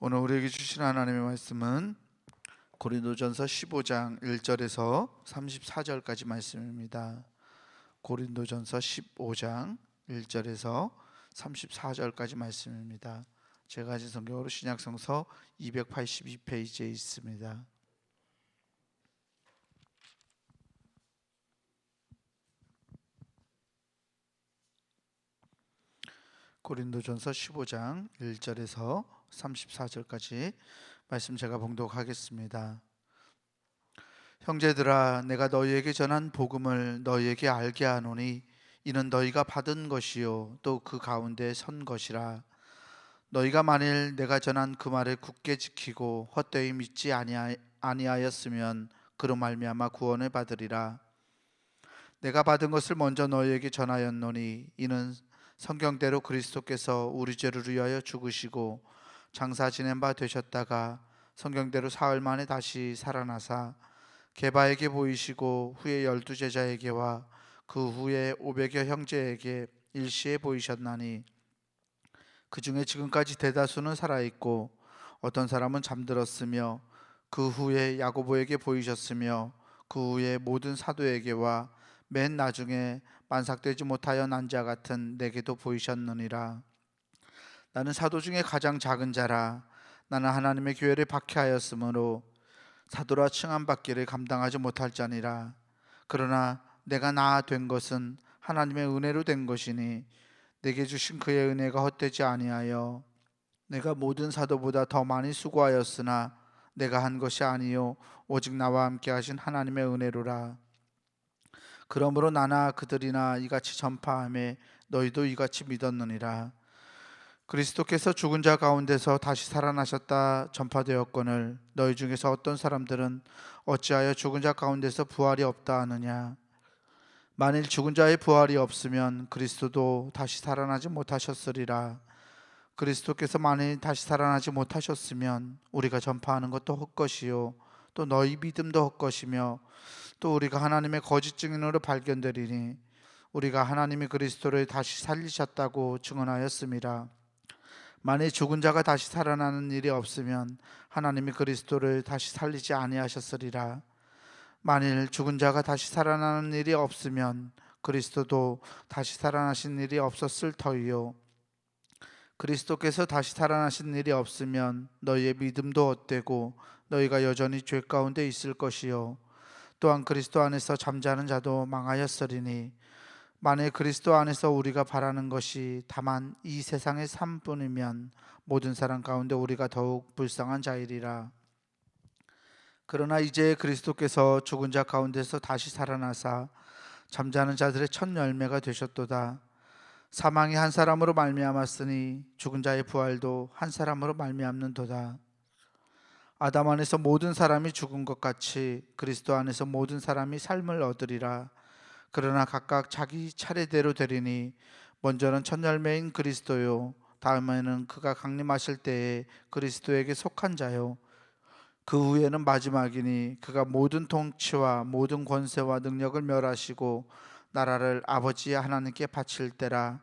오늘 우리에게 주신 하나님의 말씀은 고린도전서 15장 1절에서 34절까지 말씀입니다. 고린도전서 15장 1절에서 34절까지 말씀입니다. 제가 가진 성경으로 신약성서 282페이지에 있습니다. 고린도전서 15장 1절에서 34절까지 말씀 제가 봉독하겠습니다. 형제들아, 내가 너희에게 전한 복음을 너희에게 알게 하노니 이는 너희가 받은 것이요 또 그 가운데 선 것이라. 너희가 만일 내가 전한 그 말을 굳게 지키고 헛되이 믿지 아니하였으면 그로 말미암아 구원을 받으리라. 내가 받은 것을 먼저 너희에게 전하였노니 이는 성경대로 그리스도께서 우리 죄를 위하여 죽으시고 장사 지낸 바 되셨다가 성경대로 사흘 만에 다시 살아나사 게바에게 보이시고 후에 12 제자에게와 그 후에 500여 형제에게 일시에 보이셨나니 그 중에 지금까지 대다수는 살아있고 어떤 사람은 잠들었으며 그 후에 야고보에게 보이셨으며 그 후에 모든 사도에게와 맨 나중에 만삭되지 못하여 난 자 같은 내게도 보이셨느니라. 나는 사도 중에 가장 작은 자라. 나는 하나님의 교회를 박해하였으므로 사도라 칭함받기를 감당하지 못할 자니라. 그러나 내가 나 된 것은 하나님의 은혜로 된 것이니 내게 주신 그의 은혜가 헛되지 아니하여 내가 모든 사도보다 더 많이 수고하였으나 내가 한 것이 아니요 오직 나와 함께 하신 하나님의 은혜로라. 그러므로 나나 그들이나 이같이 전파하며 너희도 이같이 믿었느니라. 그리스도께서 죽은 자 가운데서 다시 살아나셨다 전파되었거늘 너희 중에서 어떤 사람들은 어찌하여 죽은 자 가운데서 부활이 없다 하느냐. 만일 죽은 자의 부활이 없으면 그리스도도 다시 살아나지 못하셨으리라. 그리스도께서 만일 다시 살아나지 못하셨으면 우리가 전파하는 것도 헛것이요 또 너희 믿음도 헛것이며 또 우리가 하나님의 거짓 증인으로 발견되리니 우리가 하나님이 그리스도를 다시 살리셨다고 증언하였음이라. 만일 죽은 자가 다시 살아나는 일이 없으면 하나님이 그리스도를 다시 살리지 아니하셨으리라. 만일 죽은 자가 다시 살아나는 일이 없으면 그리스도도 다시 살아나신 일이 없었을 터이요 그리스도께서 다시 살아나신 일이 없으면 너희의 믿음도 헛되고 너희가 여전히 죄 가운데 있을 것이요 또한 그리스도 안에서 잠자는 자도 망하였으리니 만일 그리스도 안에서 우리가 바라는 것이 다만 이 세상의 삶뿐이면 모든 사람 가운데 우리가 더욱 불쌍한 자이리라. 그러나 이제 그리스도께서 죽은 자 가운데서 다시 살아나사 잠자는 자들의 첫 열매가 되셨도다. 사망이 한 사람으로 말미암았으니 죽은 자의 부활도 한 사람으로 말미암는도다. 아담 안에서 모든 사람이 죽은 것 같이 그리스도 안에서 모든 사람이 삶을 얻으리라. 그러나 각각 자기 차례대로 되리니 먼저는 첫 열매인 그리스도요 다음에는 그가 강림하실 때에 그리스도에게 속한 자요 그 후에는 마지막이니 그가 모든 통치와 모든 권세와 능력을 멸하시고 나라를 아버지 하나님께 바칠 때라.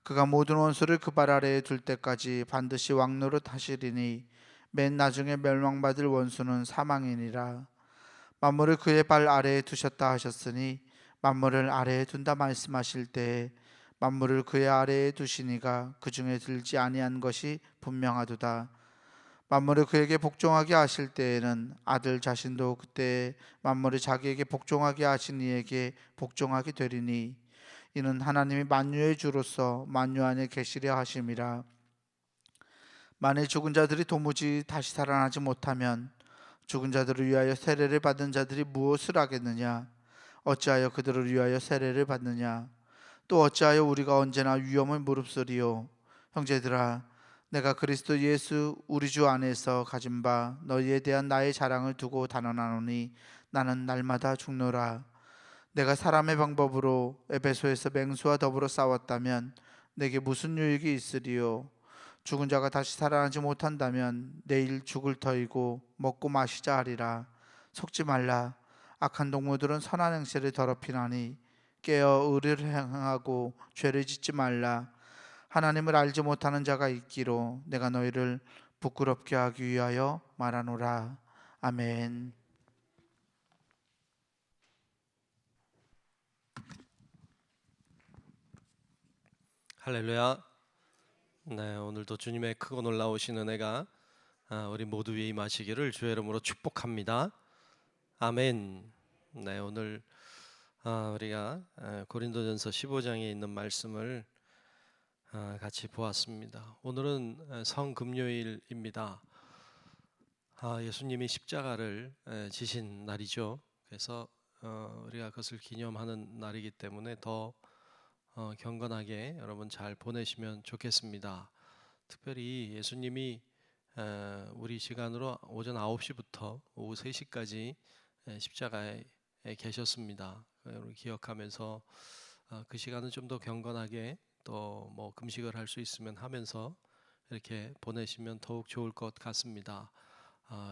그가 모든 원수를 그 발 아래에 둘 때까지 반드시 왕노릇 하시리니 맨 나중에 멸망받을 원수는 사망이니라. 만물을 그의 발 아래에 두셨다 하셨으니 만물을 아래에 둔다 말씀하실 때에 만물을 그의 아래에 두시니가 그 중에 들지 아니한 것이 분명하도다. 만물을 그에게 복종하게 하실 때에는 아들 자신도 그때 만물을 자기에게 복종하게 하신 이에게 복종하게 되리니 이는 하나님이 만유의 주로서 만유 안에 계시려 하심이라. 만일 죽은 자들이 도무지 다시 살아나지 못하면 죽은 자들을 위하여 세례를 받은 자들이 무엇을 하겠느냐. 어찌하여 그들을 위하여 세례를 받느냐. 또 어찌하여 우리가 언제나 위험을 무릅쓰리요. 형제들아, 내가 그리스도 예수 우리 주 안에서 가진 바 너희에 대한 나의 자랑을 두고 단언하노니 나는 날마다 죽노라. 내가 사람의 방법으로 에베소에서 맹수와 더불어 싸웠다면 내게 무슨 유익이 있으리요. 죽은 자가 다시 살아나지 못한다면 내일 죽을 터이고 먹고 마시자 하리라. 속지 말라. 악한 동무들은 선한 행실을 더럽히나니 깨어 의를 행하고 죄를 짓지 말라. 하나님을 알지 못하는 자가 있기로 내가 너희를 부끄럽게 하기 위하여 말하노라. 아멘. 할렐루야. 네, 오늘도 주님의 크고 놀라우신 은혜가 우리 모두 위에 임하시기를 주의 이름으로 축복합니다. 아멘. 네, 오늘 우리가 고린도전서 15장에 있는 말씀을 같이 보았습니다. 오늘은 성금요일입니다. 예수님이 십자가를 지신 날이죠. 그래서 우리가 그것을 기념하는 날이기 때문에 더 경건하게 여러분 잘 보내시면 좋겠습니다. 특별히 예수님이 우리 시간으로 오전 9시부터 오후 3시까지 십자가에 계셨습니다. 여러분 기억하면서 그 시간은 좀 더 경건하게 또 뭐 금식을 할 수 있으면 하면서 이렇게 보내시면 더욱 좋을 것 같습니다.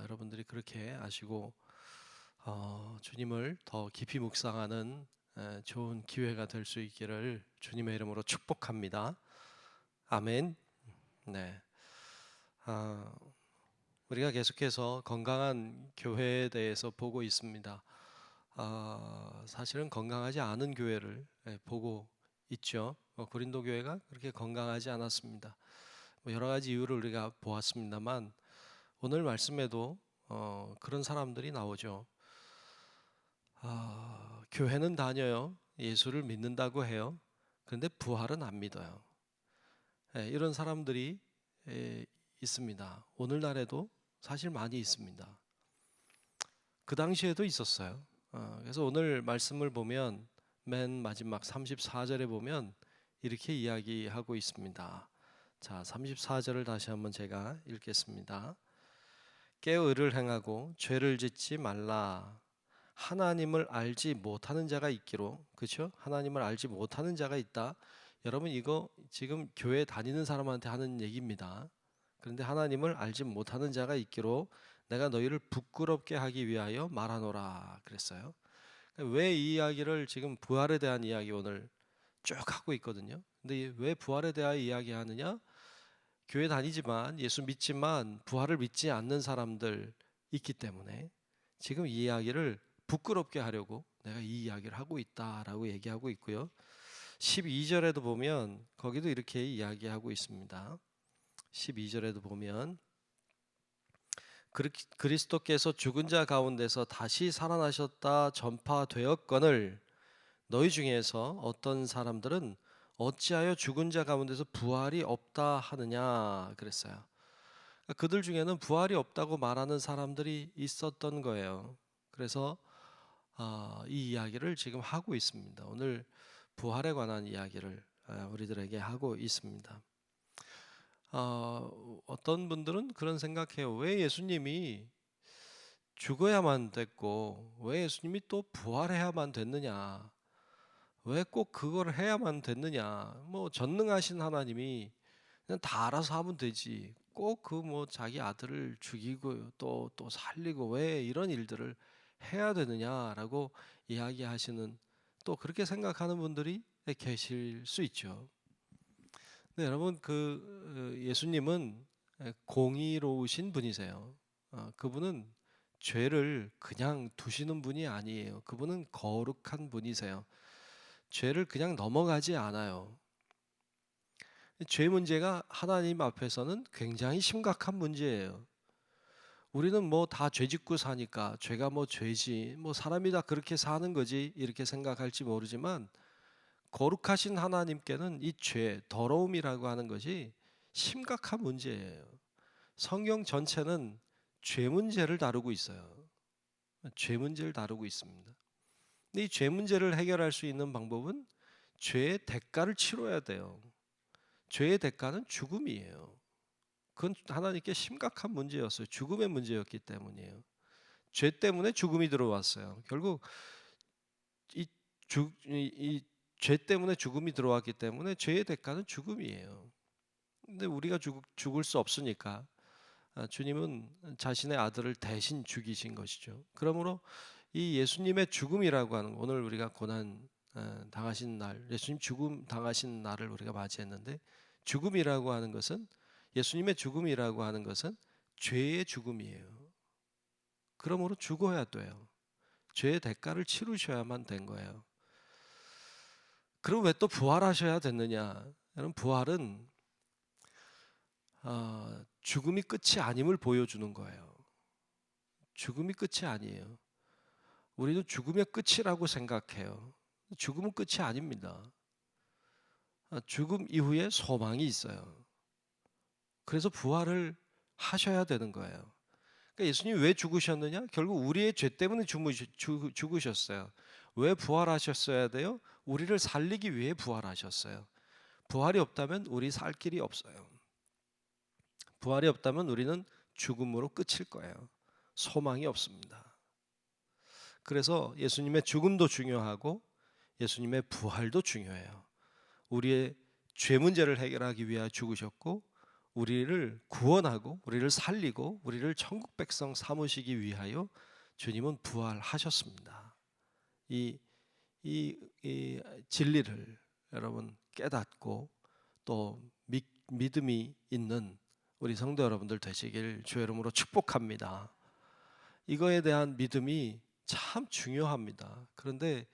여러분들이 그렇게 아시고 주님을 더 깊이 묵상하는 좋은 기회가 될 수 있기를 주님의 이름으로 축복합니다. 아멘. 네. 우리가 계속해서 건강한 교회에 대해서 보고 있습니다. 사실은 건강하지 않은 교회를 보고 있죠. 고린도 교회가 그렇게 건강하지 않았습니다. 여러 가지 이유를 우리가 보았습니다만 오늘 말씀에도 그런 사람들이 나오죠. 교회는 다녀요. 예수를 믿는다고 해요. 그런데 부활은 안 믿어요. 이런 사람들이 있습니다. 오늘날에도 사실 많이 있습니다. 그 당시에도 있었어요. 그래서 오늘 말씀을 보면 맨 마지막 34절에 보면 이렇게 이야기하고 있습니다. 자, 34절을 다시 한번 제가 읽겠습니다. 깨어 의를 행하고 죄를 짓지 말라. 하나님을 알지 못하는 자가 있기로. 그렇죠? 하나님을 알지 못하는 자가 있다. 여러분 이거 지금 교회 다니는 사람한테 하는 얘기입니다. 그런데 하나님을 알지 못하는 자가 있기로 내가 너희를 부끄럽게 하기 위하여 말하노라 그랬어요. 왜 이 이야기를 지금 부활에 대한 이야기 오늘 쭉 하고 있거든요. 근데 왜 부활에 대한 이야기하느냐? 교회 다니지만 예수 믿지만 부활을 믿지 않는 사람들 있기 때문에 지금 이 이야기를 부끄럽게 하려고 내가 이 이야기를 하고 있다라고 얘기하고 있고요. 12절에도 보면 거기도 이렇게 이야기하고 있습니다. 12절에도 보면 그리스도께서 죽은 자 가운데서 다시 살아나셨다 전파되었거늘 너희 중에서 어떤 사람들은 어찌하여 죽은 자 가운데서 부활이 없다 하느냐 그랬어요. 그들 중에는 부활이 없다고 말하는 사람들이 있었던 거예요. 그래서 이 이야기를 지금 하고 있습니다. 오늘 부활에 관한 이야기를 우리들에게 하고 있습니다. 어떤 분들은 그런 생각해요. 왜 예수님이 죽어야만 됐고 왜 예수님이 또 부활해야만 됐느냐? 왜 꼭 그걸 해야만 됐느냐? 뭐 전능하신 하나님이 그냥 다 알아서 하면 되지. 꼭 그 뭐 자기 아들을 죽이고 또 살리고 왜 이런 일들을 해야 되느냐라고 이야기하시는 또 그렇게 생각하는 분들이 계실 수 있죠. 네, 여러분 예수님은 공의로우신 분이세요. 그분은 죄를 그냥 두시는 분이 아니에요. 그분은 거룩한 분이세요. 죄를 그냥 넘어가지 않아요. 죄 문제가 하나님 앞에서는 굉장히 심각한 문제예요. 우리는 뭐 다 죄짓고 사니까 죄가 뭐 죄지, 뭐 사람이 다 그렇게 사는 거지 이렇게 생각할지 모르지만 거룩하신 하나님께는 이 죄, 더러움이라고 하는 것이 심각한 문제예요. 성경 전체는 죄 문제를 다루고 있어요. 죄 문제를 다루고 있습니다. 근데 이 죄 문제를 해결할 수 있는 방법은 죄의 대가를 치러야 돼요. 죄의 대가는 죽음이에요. 그건 하나님께 심각한 문제였어요. 죽음의 문제였기 때문이에요. 죄 때문에 죽음이 들어왔어요. 결국 이 죄 때문에 죽음이 들어왔기 때문에 죄의 대가는 죽음이에요. 근데 우리가 죽을 수 없으니까 주님은 자신의 아들을 대신 죽이신 것이죠. 그러므로 이 예수님의 죽음이라고 하는 오늘 우리가 고난 당하신 날, 예수님 죽음 당하신 날을 우리가 맞이했는데 죽음이라고 하는 것은 예수님의 죽음이라고 하는 것은 죄의 죽음이에요. 그러므로 죽어야 돼요. 죄의 대가를 치르셔야만 된 거예요. 그럼 왜 또 부활하셔야 됐느냐? 여러분, 부활은 죽음이 끝이 아님을 보여주는 거예요. 죽음이 끝이 아니에요. 우리도 죽음의 끝이라고 생각해요. 죽음은 끝이 아닙니다. 죽음 이후에 소망이 있어요. 그래서 부활을 하셔야 되는 거예요. 그러니까 예수님이 왜 죽으셨느냐? 결국 우리의 죄 때문에 죽으셨어요. 왜 부활하셨어야 돼요? 우리를 살리기 위해 부활하셨어요. 부활이 없다면 우리 살 길이 없어요. 부활이 없다면 우리는 죽음으로 끝일 거예요. 소망이 없습니다. 그래서 예수님의 죽음도 중요하고 예수님의 부활도 중요해요. 우리의 죄 문제를 해결하기 위하여 죽으셨고 우리를 구원하고 우리를 살리고 우리를 천국 백성 삼으시기 위하여 주님은 부활하셨습니다. 이 진리를 여러분 깨닫고 또 믿음이 있는 우리 성도 여러분들 되시길 주의 이름으로 축복합니다. 이거에 대한 믿음이 참 중요합니다. 그런데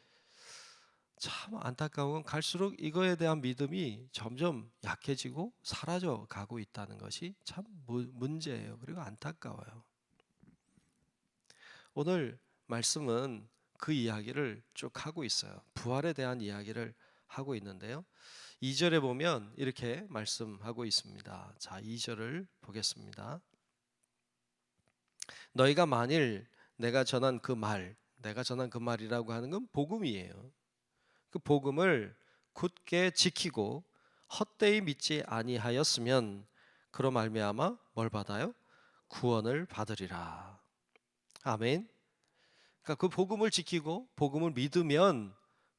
참 안타까운 건 갈수록 이거에 대한 믿음이 점점 약해지고 사라져 가고 있다는 것이 참 문제예요. 그리고 안타까워요. 오늘 말씀은 그 이야기를 쭉 하고 있어요. 부활에 대한 이야기를 하고 있는데요. 2절에 보면 이렇게 말씀하고 있습니다. 자, 2절을 보겠습니다. 너희가 만일 내가 전한 그 말이라고 하는 건 복음이에요. 그 복음을 굳게 지키고 헛되이 믿지 아니하였으면 그로 말미암아 뭘 받아요? 구원을 받으리라. 아멘. 그러니까 그 복음을 지키고 복음을 믿으면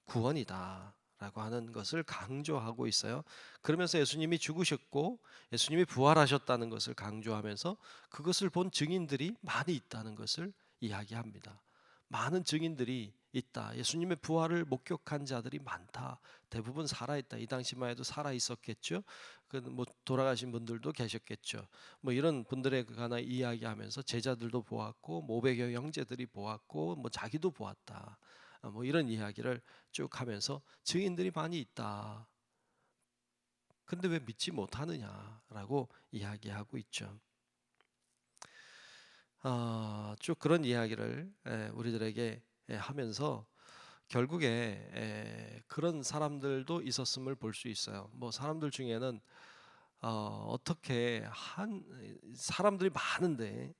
구원이다 라고 하는 것을 강조하고 있어요. 그러면서 예수님이 죽으셨고 예수님이 부활하셨다는 것을 강조하면서 그것을 본 증인들이 많이 있다는 것을 이야기합니다. 많은 증인들이 있다. 예수님의 부활을 목격한 자들이 많다. 대부분 살아있다. 이 당시만 해도 살아있었겠죠. 뭐 돌아가신 분들도 계셨겠죠. 뭐 이런 분들에 관한 이야기하면서 제자들도 보았고, 500여 형제들이 보았고, 뭐 자기도 보았다. 뭐 이런 이야기를 쭉 하면서 증인들이 많이 있다. 근데 왜 믿지 못하느냐라고 이야기하고 있죠. 쭉 그런 이야기를 우리들에게 하면서 결국에 그런 사람들도 있었음을 볼 수 있어요. 뭐 사람들 중에는 어떻게 사람들이 많은데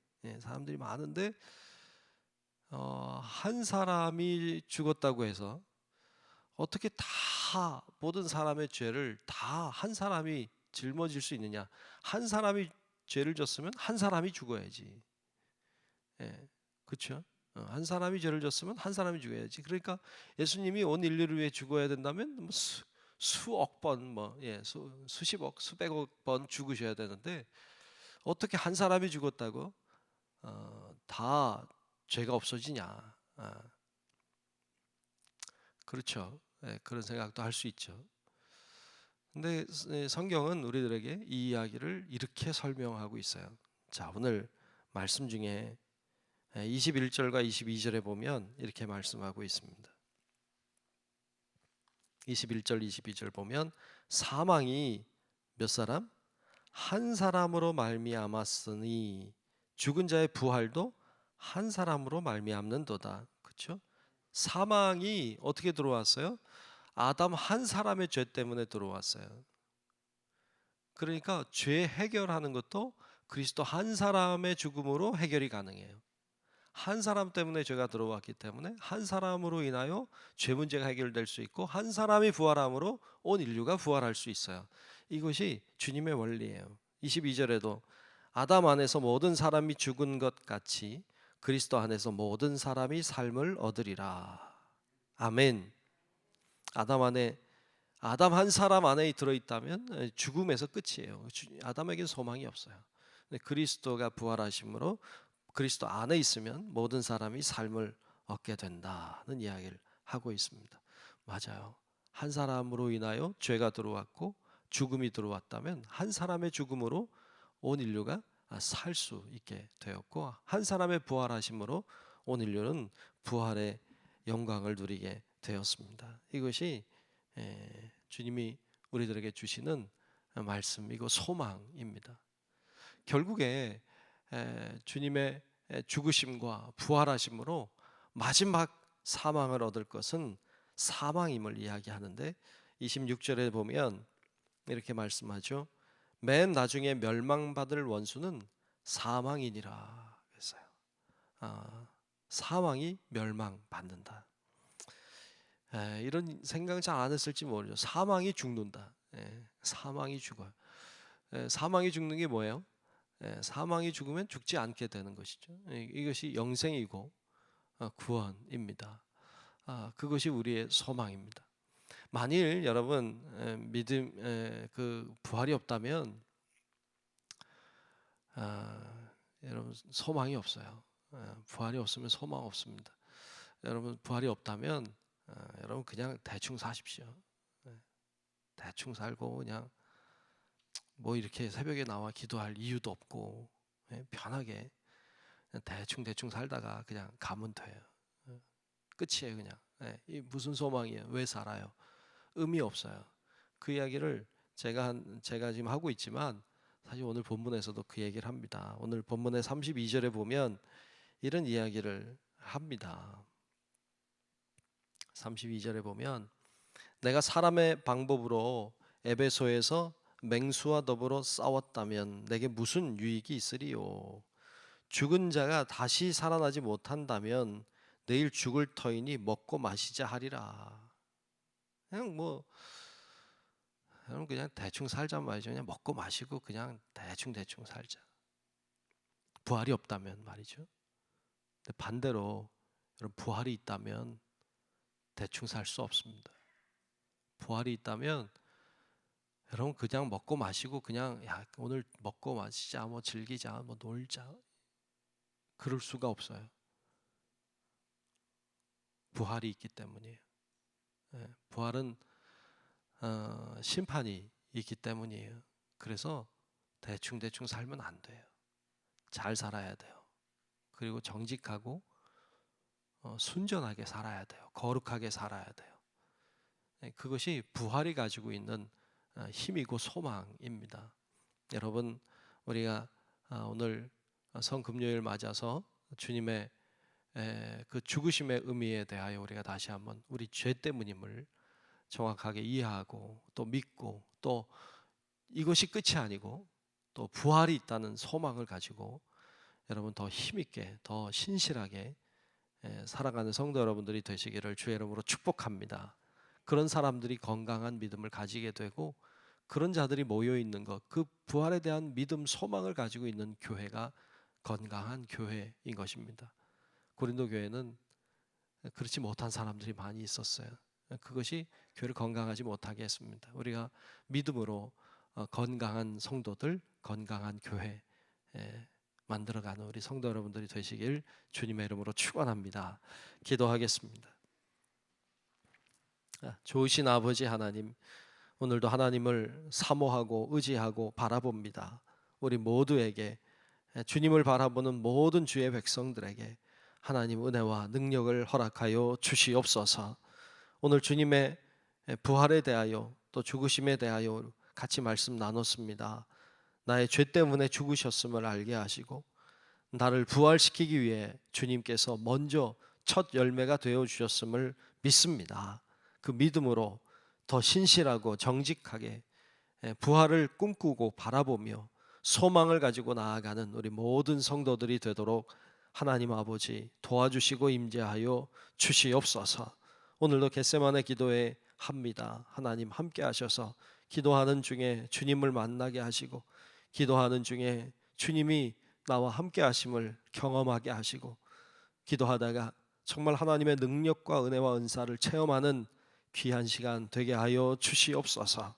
한 사람이 죽었다고 해서 어떻게 다 모든 사람의 죄를 다 한 사람이 짊어질 수 있느냐? 한 사람이 죄를 졌으면 한 사람이 죽어야지. 그렇죠? 한 사람이 죄를 졌으면 한 사람이 죽어야지. 그러니까 예수님이 온 인류를 위해 죽어야 된다면 뭐 수억 번, 수십억, 수백억 번 죽으셔야 되는데 어떻게 한 사람이 죽었다고 다 죄가 없어지냐? 그렇죠. 그런 생각도 할 수 있죠. 근데 성경은 우리들에게 이 이야기를 이렇게 설명하고 있어요. 자, 오늘 말씀 중에 21절과 22절에 보면 이렇게 말씀하고 있습니다. 21절, 22절 보면 사망이 몇 사람? 한 사람으로 말미암았으니 죽은 자의 부활도 한 사람으로 말미암는도다. 그렇죠? 사망이 어떻게 들어왔어요? 아담 한 사람의 죄 때문에 들어왔어요. 그러니까 죄 해결하는 것도 그리스도 한 사람의 죽음으로 해결이 가능해요. 한 사람 때문에 죄가 들어왔기 때문에 한 사람으로 인하여 죄 문제가 해결될 수 있고 한 사람이 부활함으로 온 인류가 부활할 수 있어요. 이것이 주님의 원리예요. 22절에도 아담 안에서 모든 사람이 죽은 것 같이 그리스도 안에서 모든 사람이 삶을 얻으리라. 아멘. 아담 한 사람 안에 들어있다면 죽음에서 끝이에요. 아담에게는 소망이 없어요. 그리스도가 부활하심으로 그리스도 안에 있으면 모든 사람이 삶을 얻게 된다는 이야기를 하고 있습니다. 맞아요. 한 사람으로 인하여 죄가 들어왔고 죽음이 들어왔다면 한 사람의 죽음으로 온 인류가 살 수 있게 되었고, 한 사람의 부활하심으로 온 인류는 부활의 영광을 누리게 되었습니다. 이것이 주님이 우리들에게 주시는 말씀이고 소망입니다. 결국에 주님의 죽으심과 부활하심으로 마지막 사망을 얻을 것은 사망임을 이야기하는데, 26절에 보면 이렇게 말씀하죠. 맨 나중에 멸망받을 원수는 사망이니라 그랬어요. 사망이 멸망받는다. 이런 생각 잘 안 했을지 모르죠. 사망이 죽는다. 사망이 죽어요. 사망이 죽는 게 뭐예요? 사망이 죽으면 죽지 않게 되는 것이죠. 이것이 영생이고 구원입니다. 그것이 우리의 소망입니다. 만일 여러분 믿음 그 부활이 없다면 여러분 소망이 없어요. 부활이 없으면 소망 없습니다. 여러분 부활이 없다면 여러분 그냥 대충 사십시오. 대충 살고 그냥 뭐 이렇게 새벽에 나와 기도할 이유도 없고 편하게 대충 살다가 그냥 가면 돼요. 끝이에요 그냥. 이 무슨 소망이에요? 왜 살아요? 의미 없어요. 그 이야기를 제가 지금 하고 있지만 사실 오늘 본문에서도 그 얘기를 합니다. 오늘 본문의 32절에 보면 이런 이야기를 합니다. 32절에 보면 내가 사람의 방법으로 에베소에서 맹수와 더불어 싸웠다면 내게 무슨 유익이 있으리요? 죽은 자가 다시 살아나지 못한다면 내일 죽을 터이니 먹고 마시자 하리라. 그냥 대충 살자 말이죠. 그냥 먹고 마시고 그냥 대충 살자. 부활이 없다면 말이죠. 근데 반대로 여러분 부활이 있다면 대충 살 수 없습니다. 부활이 있다면 여러분 그냥 먹고 마시고 그냥 오늘 먹고 마시자 뭐 즐기자 뭐 놀자 그럴 수가 없어요. 부활이 있기 때문이에요. 부활은 심판이 있기 때문이에요. 그래서 대충 살면 안 돼요. 잘 살아야 돼요. 그리고 정직하고 순전하게 살아야 돼요. 거룩하게 살아야 돼요. 그것이 부활이 가지고 있는 힘이고 소망입니다. 여러분 우리가 오늘 성금요일 맞아서 주님의 그 죽으심의 의미에 대하여 우리가 다시 한번 우리 죄 때문임을 정확하게 이해하고 또 믿고 또 이것이 끝이 아니고 또 부활이 있다는 소망을 가지고 여러분 더 힘있게 더 신실하게 살아가는 성도 여러분들이 되시기를 주의 이름으로 축복합니다. 그런 사람들이 건강한 믿음을 가지게 되고 그런 자들이 모여 있는 것, 그 부활에 대한 믿음, 소망을 가지고 있는 교회가 건강한 교회인 것입니다. 고린도 교회는 그렇지 못한 사람들이 많이 있었어요. 그것이 교회를 건강하지 못하게 했습니다. 우리가 믿음으로 건강한 성도들, 건강한 교회 만들어가는 우리 성도 여러분들이 되시길 주님의 이름으로 축원합니다. 기도하겠습니다. 좋으신 아버지 하나님, 오늘도 하나님을 사모하고 의지하고 바라봅니다. 우리 모두에게 주님을 바라보는 모든 주의 백성들에게 하나님 은혜와 능력을 허락하여 주시옵소서. 오늘 주님의 부활에 대하여 또 죽으심에 대하여 같이 말씀 나눴습니다. 나의 죄 때문에 죽으셨음을 알게 하시고 나를 부활시키기 위해 주님께서 먼저 첫 열매가 되어 주셨음을 믿습니다. 그 믿음으로 더 신실하고 정직하게 부활을 꿈꾸고 바라보며 소망을 가지고 나아가는 우리 모든 성도들이 되도록 하나님 아버지 도와주시고 임재하여 주시옵소서. 오늘도 겟세마네 기도회 합니다. 하나님 함께 하셔서 기도하는 중에 주님을 만나게 하시고 기도하는 중에 주님이 나와 함께 하심을 경험하게 하시고 기도하다가 정말 하나님의 능력과 은혜와 은사를 체험하는 귀한 시간 되게 하여 주시옵소서.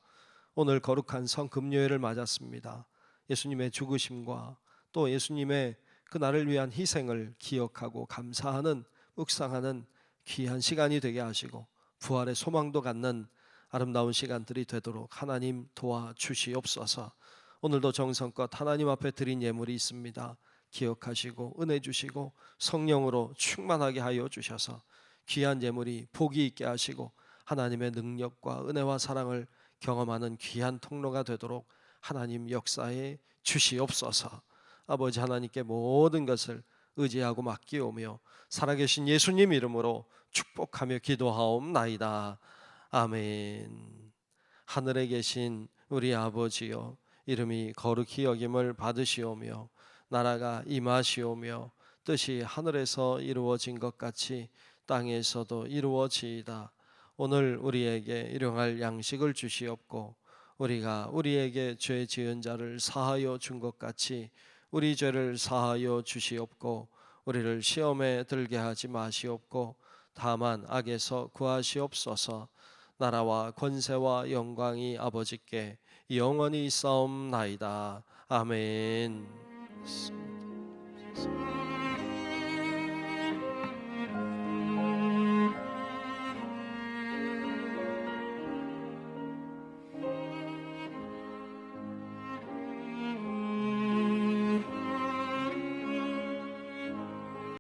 오늘 거룩한 성금요일을 맞았습니다. 예수님의 죽으심과 또 예수님의 그 나를 위한 희생을 기억하고 감사하는 묵상하는 귀한 시간이 되게 하시고 부활의 소망도 갖는 아름다운 시간들이 되도록 하나님 도와주시옵소서. 오늘도 정성껏 하나님 앞에 드린 예물이 있습니다. 기억하시고 은혜 주시고 성령으로 충만하게 하여 주셔서 귀한 예물이 복이 있게 하시고 하나님의 능력과 은혜와 사랑을 경험하는 귀한 통로가 되도록 하나님 역사에 주시옵소서. 아버지 하나님께 모든 것을 의지하고 맡기오며 살아계신 예수님 이름으로 축복하며 기도하옵나이다. 아멘. 하늘에 계신 우리 아버지여, 이름이 거룩히 여김을 받으시오며 나라가 임하시오며 뜻이 하늘에서 이루어진 것 같이 땅에서도 이루어지이다. 오늘 우리에게 일용할 양식을 주시옵고 우리가 우리에게 죄 지은 자를 사하여 준 것 같이 우리 죄를 사하여 주시옵고 우리를 시험에 들게 하지 마시옵고 다만 악에서 구하시옵소서. 나라와 권세와 영광이 아버지께 영원히 있사옵나이다. 아멘.